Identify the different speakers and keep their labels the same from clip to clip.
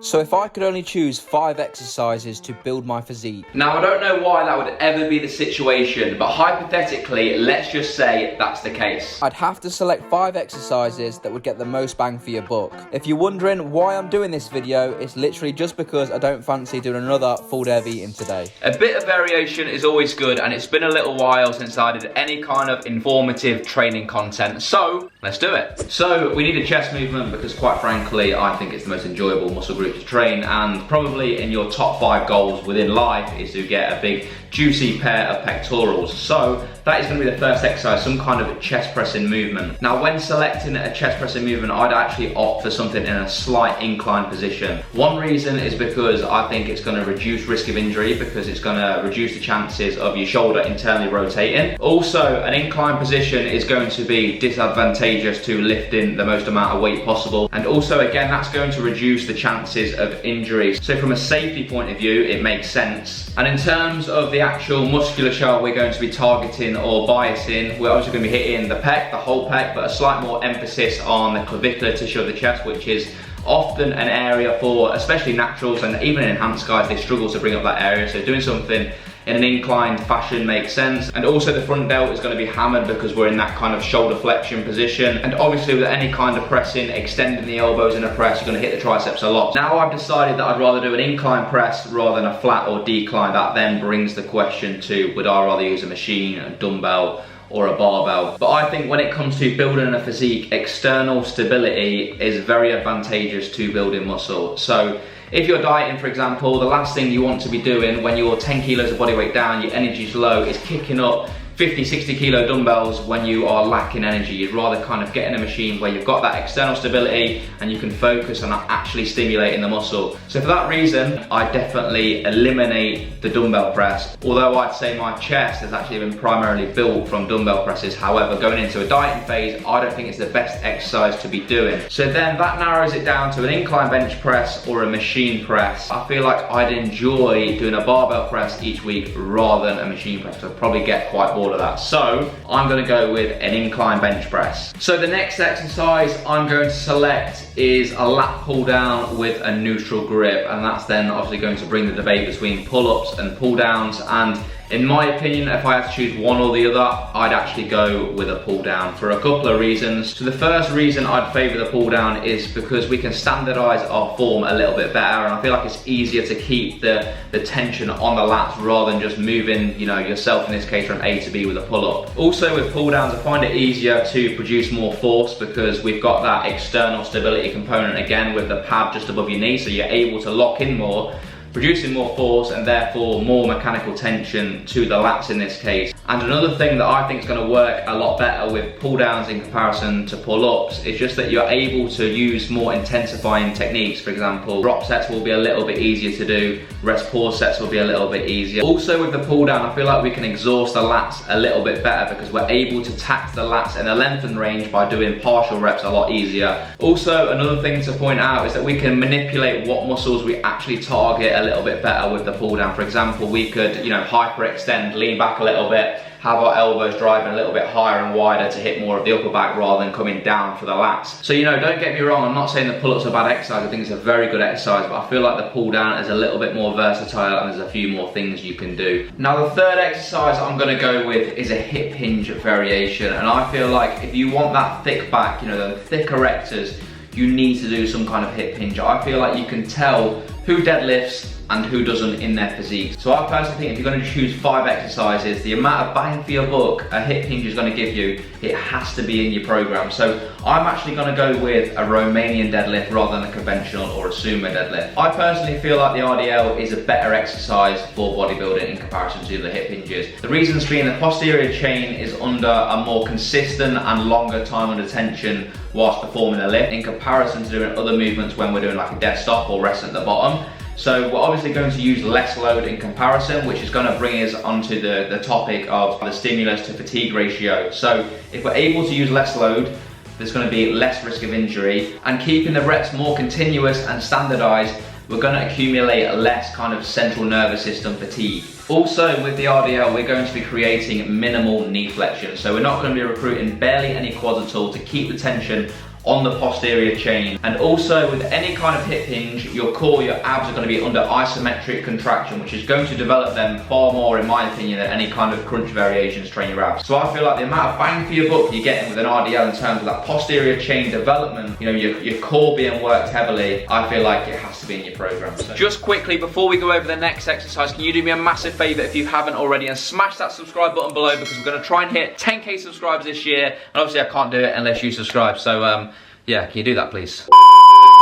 Speaker 1: So if I could only choose 5 exercises to build my physique.
Speaker 2: Now I don't know why that would ever be the situation, but hypothetically, let's just say that's the case.
Speaker 1: I'd have to select 5 exercises that would get the most bang for your buck. If you're wondering why I'm doing this video, it's literally just because I don't fancy doing another full day of eating today.
Speaker 2: A bit of variation is always good, and it's been a little while since I did any kind of informative training content, so let's do it. So we need a chest movement because quite frankly, I think it's the most enjoyable muscle group to train, and probably in your top 5 goals within life is to get a big juicy pair of pectorals. So that is going to be the first exercise, some kind of chest pressing movement. Now when selecting a chest pressing movement, I'd actually opt for something in a slight incline position. One reason is because I think it's going to reduce risk of injury, because it's going to reduce the chances of your shoulder internally rotating. Also, an incline position is going to be disadvantageous to lifting the most amount of weight possible, and also again that's going to reduce the chances of injuries. So from a safety point of view, it makes sense. And in terms of the actual musculature we're going to be targeting or biasing, we're obviously going to be hitting the pec, the whole pec, but a slight more emphasis on the clavicular tissue of the chest, which is often an area for especially naturals and even enhanced guys, they struggle to bring up that area. So doing something in an inclined fashion makes sense. And also the front delt is going to be hammered because we're in that kind of shoulder flexion position. And obviously with any kind of pressing, extending the elbows in a press, you're going to hit the triceps a lot. Now I've decided that I'd rather do an incline press rather than a flat or decline. That then brings the question to, would I rather use a machine, a dumbbell, or a barbell? But I think when it comes to building a physique, external stability is very advantageous to building muscle. So if you're dieting, for example, the last thing you want to be doing when you're 10 kilos of body weight down, your energy's low, is kicking up 50, 60 kilo dumbbells when you are lacking energy. You'd rather kind of get in a machine where you've got that external stability and you can focus on actually stimulating the muscle. So for that reason, I definitely eliminate the dumbbell press. Although I'd say my chest has actually been primarily built from dumbbell presses. However, going into a dieting phase, I don't think it's the best exercise to be doing. So then that narrows it down to an incline bench press or a machine press. I feel like I'd enjoy doing a barbell press each week rather than a machine press. I'd probably get quite bored of that. So I'm going to go with an incline bench press. So the next exercise I'm going to select is a lat pull down with a neutral grip, and that's then obviously going to bring the debate between pull-ups and pull downs. And in my opinion, if I had to choose one or the other, I'd actually go with a pull down for a couple of reasons. So the first reason I'd favour the pull down is because we can standardise our form a little bit better, and I feel like it's easier to keep the tension on the lats rather than just moving, you know, yourself in this case from A to B with a pull up. Also with pull downs, I find it easier to produce more force because we've got that external stability component again with the pad just above your knee, so you're able to lock in more, producing more force and therefore more mechanical tension to the lats in this case. And another thing that I think is going to work a lot better with pull downs in comparison to pull ups is just that you're able to use more intensifying techniques. For example, drop sets will be a little bit easier to do, rest pause sets will be a little bit easier. Also with the pull down, I feel like we can exhaust the lats a little bit better because we're able to tax the lats in a lengthened range by doing partial reps a lot easier. Also, another thing to point out is that we can manipulate what muscles we actually target a little bit better with the pull down. For example, we could, you know, hyperextend, lean back a little bit, have our elbows driving a little bit higher and wider to hit more of the upper back rather than coming down for the lats. So, you know, don't get me wrong, I'm not saying the pull-ups are a bad exercise. I think it's a very good exercise, but I feel like the pull down is a little bit more versatile and there's a few more things you can do. Now the third exercise I'm going to go with is a hip hinge variation, and I feel like if you want that thick back, you know, the thick erectors, you need to do some kind of hip hinge. I feel like you can tell who deadlifts and who doesn't in their physique. So I personally think if you're going to choose 5 exercises, the amount of bang for your buck a hip hinge is going to give you, it has to be in your program. So I'm actually going to go with a Romanian deadlift rather than a conventional or a sumo deadlift. I personally feel like the RDL is a better exercise for bodybuilding in comparison to the hip hinges. The reasons being the posterior chain is under a more consistent and longer time under tension whilst performing a lift in comparison to doing other movements when we're doing like a dead stop or rest at the bottom. So we're obviously going to use less load in comparison, which is going to bring us onto the topic of the stimulus to fatigue ratio. So if we're able to use less load, there's going to be less risk of injury, and keeping the reps more continuous and standardized, we're going to accumulate less kind of central nervous system fatigue. Also with the RDL, we're going to be creating minimal knee flexion. So we're not going to be recruiting barely any quads at all to keep the tension on the posterior chain. And also with any kind of hip hinge, your core, your abs are going to be under isometric contraction, which is going to develop them far more, in my opinion, than any kind of crunch variations train your abs. So I feel like the amount of bang for your buck you're getting with an RDL in terms of that posterior chain development, you know, your core being worked heavily, I feel like it has to be in your program. So just quickly, before we go over the next exercise, can you do me a massive favor if you haven't already and smash that subscribe button below, because we're going to try and hit 10k subscribers this year, and obviously I can't do it unless you subscribe. So yeah, can you do that please?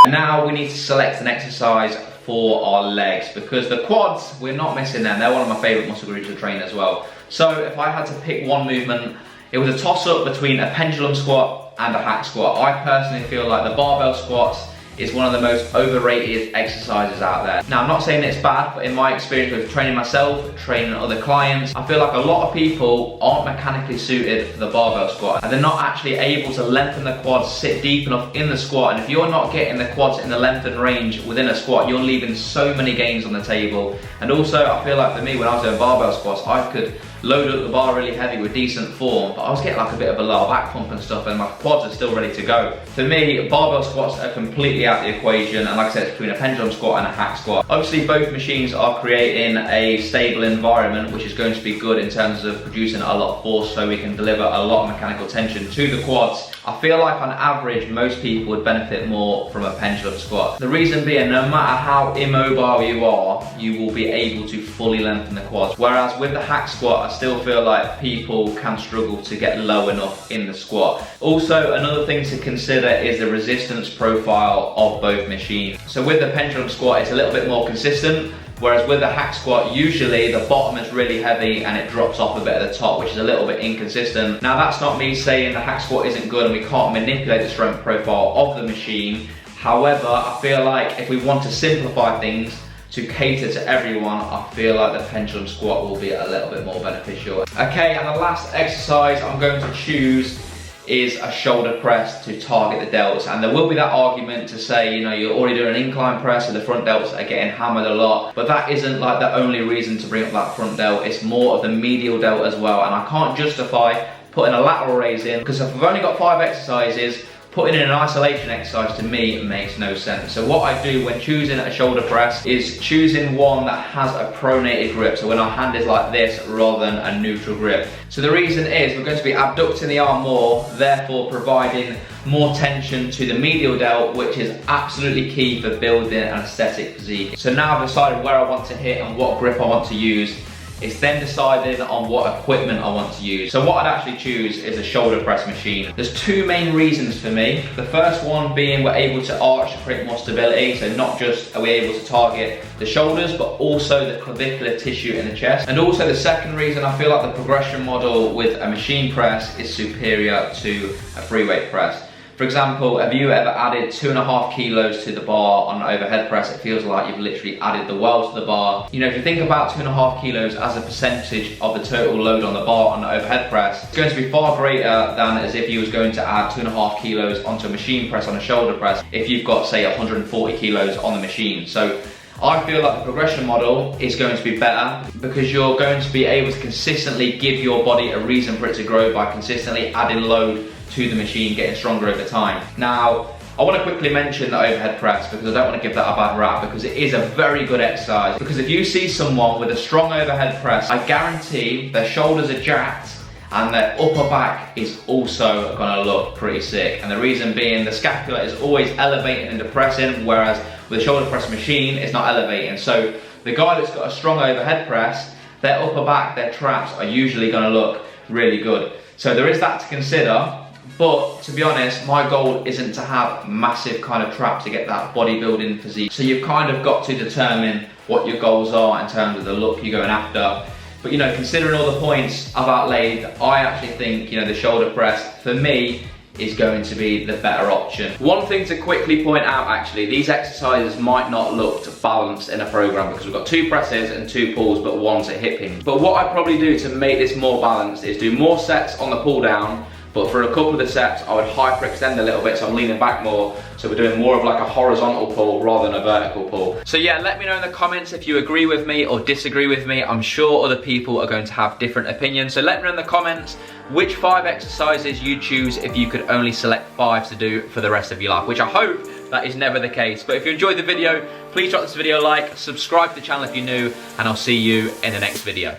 Speaker 2: Now we need to select an exercise for our legs, because the quads, we're not missing them. They're one of my favourite muscle groups to train as well. So if I had to pick one movement, it was a toss-up between a pendulum squat and a hack squat. I personally feel like the barbell squats is one of the most overrated exercises out there. Now, I'm not saying it's bad, but in my experience with training myself, training other clients, I feel like a lot of people aren't mechanically suited for the barbell squat, and they're not actually able to lengthen the quads, sit deep enough in the squat. And if you're not getting the quads in the lengthened range within a squat, you're leaving so many gains on the table. And also, I feel like for me, when I was doing barbell squats, I could load up the bar really heavy with decent form, but I was getting like a bit of a lower back pump and stuff, and my quads are still ready to go. For me, barbell squats are completely out the equation, and like I said, it's between a pendulum squat and a hack squat. Obviously, both machines are creating a stable environment, which is going to be good in terms of producing a lot of force, so we can deliver a lot of mechanical tension to the quads. I feel like on average, most people would benefit more from a pendulum squat. The reason being, no matter how immobile you are, you will be able to fully lengthen the quads. Whereas with the hack squat, I still feel like people can struggle to get low enough in the squat. Also, another thing to consider is the resistance profile of both machines. So with the pendulum squat, it's a little bit more consistent, whereas with the hack squat, usually the bottom is really heavy and it drops off a bit at the top, which is a little bit inconsistent. Now, that's not me saying the hack squat isn't good and we can't manipulate the strength profile of the machine. However, I feel like if we want to simplify things to cater to everyone, I feel like the pendulum squat will be a little bit more beneficial. Okay, and the last exercise I'm going to choose is a shoulder press to target the delts. And there will be that argument to say, you know, you're already doing an incline press, so the front delts are getting hammered a lot, but that isn't like the only reason to bring up that front delt. It's more of the medial delt as well, and I can't justify putting a lateral raise in, because if I've only got 5 exercises, putting in an isolation exercise to me makes no sense. So what I do when choosing a shoulder press is choosing one that has a pronated grip, so when our hand is like this rather than a neutral grip. So the reason is we're going to be abducting the arm more, therefore providing more tension to the medial delt, which is absolutely key for building an aesthetic physique. So now I've decided where I want to hit and what grip I want to use. It's then deciding on what equipment I want to use. So what I'd actually choose is a shoulder press machine. There's 2 main reasons for me. The first one being we're able to arch to create more stability. So not just are we able to target the shoulders, but also the clavicular tissue in the chest. And also the second reason, I feel like the progression model with a machine press is superior to a free weight press. For example, have you ever added 2.5 kilos to the bar on an overhead press? It feels like you've literally added the world to the bar. You know, if you think about 2.5 kilos as a percentage of the total load on the bar on the overhead press, it's going to be far greater than as if you was going to add 2.5 kilos onto a machine press on a shoulder press if you've got, say, 140 kilos on the machine. So I feel like the progression model is going to be better because you're going to be able to consistently give your body a reason for it to grow by consistently adding load to the machine, getting stronger over time. Now, I want to quickly mention the overhead press because I don't want to give that a bad rap, because it is a very good exercise. Because if you see someone with a strong overhead press, I guarantee their shoulders are jacked and their upper back is also gonna look pretty sick. And the reason being, the scapula is always elevating and depressing, whereas with a shoulder press machine, it's not elevating. So the guy that's got a strong overhead press, their upper back, their traps are usually gonna look really good. So there is that to consider. But to be honest, my goal isn't to have massive kind of trap to get that bodybuilding physique. So you've kind of got to determine what your goals are in terms of the look you're going after. But you know, considering all the points I've outlaid, I actually think, you know, the shoulder press for me is going to be the better option. One thing to quickly point out, actually, these exercises might not look balanced in a program because we've got 2 presses and 2 pulls, but 1's a hip hinge. But what I probably do to make this more balanced is do more sets on the pull down, But for a couple of the steps, I would hyperextend a little bit, so I'm leaning back more. So we're doing more of like a horizontal pull rather than a vertical pull. So yeah, let me know in the comments if you agree with me or disagree with me. I'm sure other people are going to have different opinions. So let me know in the comments which 5 exercises you choose if you could only select 5 to do for the rest of your life, which I hope that is never the case. But if you enjoyed the video, please drop this video a like, subscribe to the channel if you're new, and I'll see you in the next video.